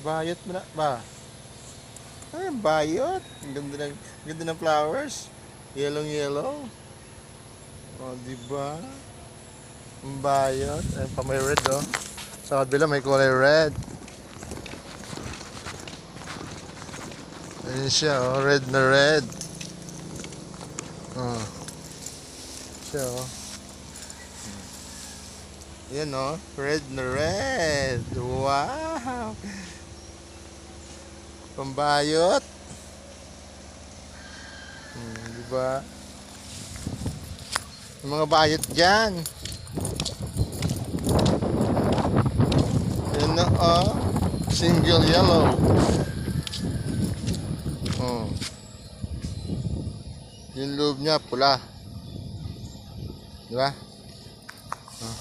bayot mo na ba? Ay, bayot. Ang ganda ng flowers. Yellow. O, diba? Ang bayot. Ay, pa may red, oh. Sa kabila may kulay red. Ayun siya, oh. Red na red. Oh. Siya, oh. Yan, oh. Red na red. Wow! Pambayot. Diba? Yung mga bayot dyan. Yan na, oh. Single yellow. Oh. Yung loob niya pula. Diba? Oh.